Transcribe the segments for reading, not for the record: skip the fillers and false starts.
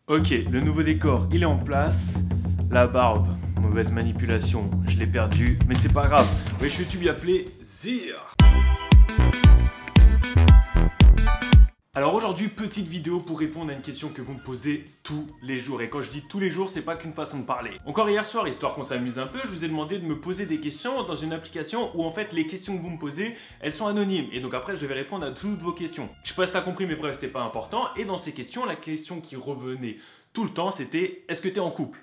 Ok, le nouveau décor, il est en place. La barbe, mauvaise manipulation, je l'ai perdue, mais c'est pas grave. Wesh YouTube, y a plaisir. Alors aujourd'hui, petite vidéo pour répondre à une question que vous me posez tous les jours. Et quand je dis tous les jours, c'est pas qu'une façon de parler. Encore hier soir, histoire qu'on s'amuse un peu, je vous ai demandé de me poser des questions dans une application où en fait les questions que vous me posez, elles sont anonymes. Et donc après, je vais répondre à toutes vos questions. Je sais pas si t'as compris, mais bref, c'était pas important. Et dans ces questions, la question qui revenait tout le temps, c'était est-ce que t'es en couple?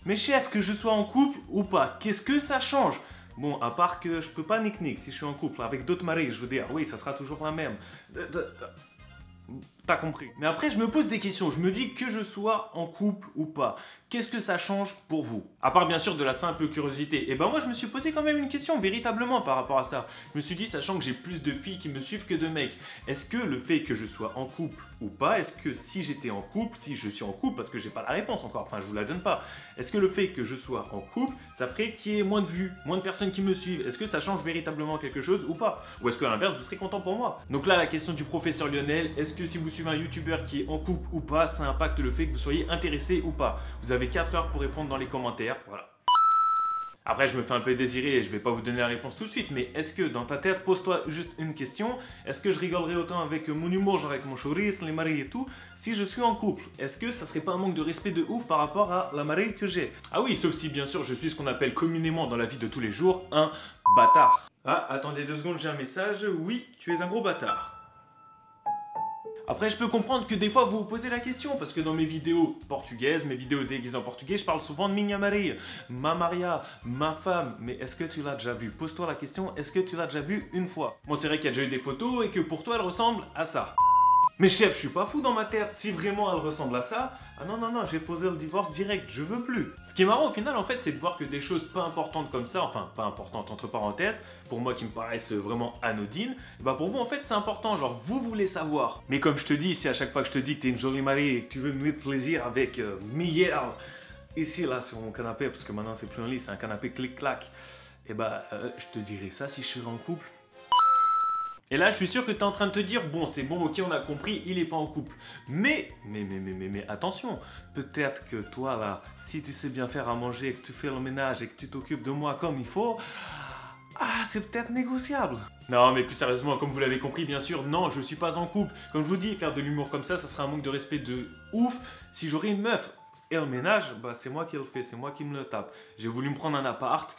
Mais chef, que je sois en couple ou pas, qu'est-ce que ça change? Bon, à part que je peux pas nick-nick si je suis en couple avec d'autres maris, je veux dire, oui, ça sera toujours la même. T'as compris. Mais après, je me pose des questions. Je me dis que je sois en couple ou pas. Qu'est-ce que ça change pour vous? À part bien sûr de la simple curiosité. Et ben moi, je me suis posé quand même une question véritablement par rapport à ça. Je me suis dit, sachant que j'ai plus de filles qui me suivent que de mecs, est-ce que le fait que je sois en couple ou pas, est-ce que si j'étais en couple, si je suis en couple, parce que j'ai pas la réponse encore, enfin je vous la donne pas, est-ce que le fait que je sois en couple, ça ferait qu'il y ait moins de vues, moins de personnes qui me suivent? Est-ce que ça change véritablement quelque chose ou pas? Ou est-ce qu'à l'inverse, vous serez content pour moi? Donc là, la question du professeur Lionel, est-ce que si vous suivez un youtubeur qui est en couple ou pas, ça impacte le fait que vous soyez intéressé ou pas? Vous avez 4 heures pour répondre dans les commentaires, voilà. Après, je me fais un peu désirer et je vais pas vous donner la réponse tout de suite, mais est-ce que dans ta tête, pose-toi juste une question, est-ce que je rigolerais autant avec mon humour, genre avec mon choriz, les maris et tout, si je suis en couple? Est-ce que ça serait pas un manque de respect de ouf par rapport à la mariée que j'ai? Ah oui, sauf si bien sûr je suis ce qu'on appelle communément dans la vie de tous les jours, un bâtard. Ah, attendez 2 secondes, j'ai un message, oui, tu es un gros bâtard. Après, je peux comprendre que des fois vous vous posez la question, parce que dans mes vidéos portugaises, mes vidéos déguisées en portugais, je parle souvent de minha Maria, ma Maria, ma femme. Mais est-ce que tu l'as déjà vu? Pose-toi la question, est-ce que tu l'as déjà vu une fois? Bon, c'est vrai qu'il y a déjà eu des photos et que pour toi, elle ressemble à ça. Mais chef, je suis pas fou dans ma tête. Si vraiment elle ressemble à ça, ah non, non, non, j'ai posé le divorce direct, je veux plus. Ce qui est marrant au final, en fait, c'est de voir que des choses pas importantes comme ça, enfin, pas importantes entre parenthèses, pour moi qui me paraissent vraiment anodines, bah pour vous, en fait, c'est important, genre, vous voulez savoir. Mais comme je te dis, si à chaque fois que je te dis que t'es une jolie mariée et que tu veux me mettre plaisir avec Miguel, ici, là, sur mon canapé, parce que maintenant c'est plus un lit, c'est un canapé clic-clac, et bah, je te dirai ça si je serais en couple. Et là, je suis sûr que tu es en train de te dire, bon, c'est bon, ok, on a compris, il est pas en couple. Mais attention, peut-être que toi, là, si tu sais bien faire à manger, que tu fais le ménage et que tu t'occupes de moi comme il faut, ah, c'est peut-être négociable. Non, mais plus sérieusement, comme vous l'avez compris, bien sûr, non, je suis pas en couple. Comme je vous dis, faire de l'humour comme ça serait un manque de respect de ouf si j'aurais une meuf. Et le ménage, bah, c'est moi qui le fais, c'est moi qui me le tape. J'ai voulu me prendre un appart.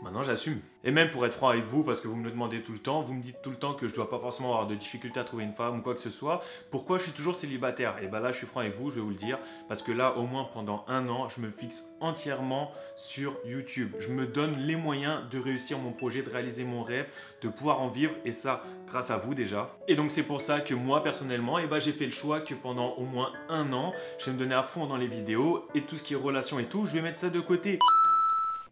Maintenant j'assume. Et même pour être franc avec vous, parce que vous me le demandez tout le temps, vous me dites tout le temps que je dois pas forcément avoir de difficultés à trouver une femme ou quoi que ce soit, pourquoi je suis toujours célibataire? Et bah là je suis franc avec vous, je vais vous le dire, parce que là au moins pendant 1 an, je me fixe entièrement sur YouTube. Je me donne les moyens de réussir mon projet, de réaliser mon rêve, de pouvoir en vivre, et ça grâce à vous déjà. Et donc c'est pour ça que moi personnellement, et bah, j'ai fait le choix que pendant au moins 1 an, je vais me donner à fond dans les vidéos, et tout ce qui est relation et tout, je vais mettre ça de côté.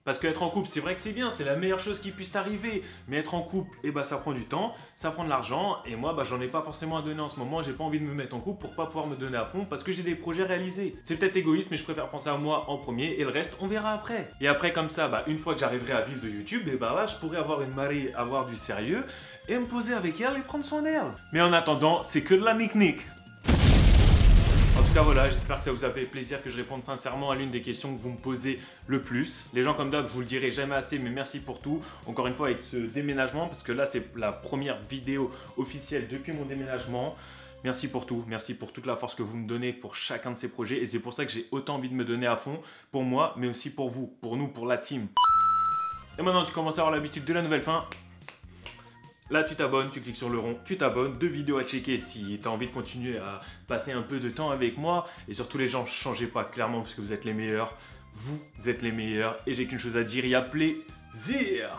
Parce qu'être en couple, c'est vrai que c'est bien, c'est la meilleure chose qui puisse t'arriver. Mais être en couple, eh ben, ça prend du temps, ça prend de l'argent. Et moi, bah, j'en ai pas forcément à donner en ce moment. J'ai pas envie de me mettre en couple pour pas pouvoir me donner à fond parce que j'ai des projets réalisés. C'est peut-être égoïste, mais je préfère penser à moi en premier et le reste, on verra après. Et après, comme ça, bah, une fois que j'arriverai à vivre de YouTube, et bah là, je pourrai avoir une mariée, avoir du sérieux et me poser avec elle et prendre soin d'elle. Mais en attendant, c'est que de la nick-nick. En tout cas voilà, j'espère que ça vous a fait plaisir que je réponde sincèrement à l'une des questions que vous me posez le plus. Les gens comme d'hab, je vous le dirai jamais assez, mais merci pour tout. Encore une fois avec ce déménagement, parce que là c'est la première vidéo officielle depuis mon déménagement. Merci pour tout, merci pour toute la force que vous me donnez pour chacun de ces projets. Et c'est pour ça que j'ai autant envie de me donner à fond, pour moi, mais aussi pour vous, pour nous, pour la team. Et maintenant tu commences à avoir l'habitude de la nouvelle fin. Là, tu t'abonnes, tu cliques sur le rond, tu t'abonnes, 2 vidéos à checker si tu as envie de continuer à passer un peu de temps avec moi. Et surtout les gens, changez pas clairement parce que vous êtes les meilleurs. Vous êtes les meilleurs. Et j'ai qu'une chose à dire, il y a plaisir.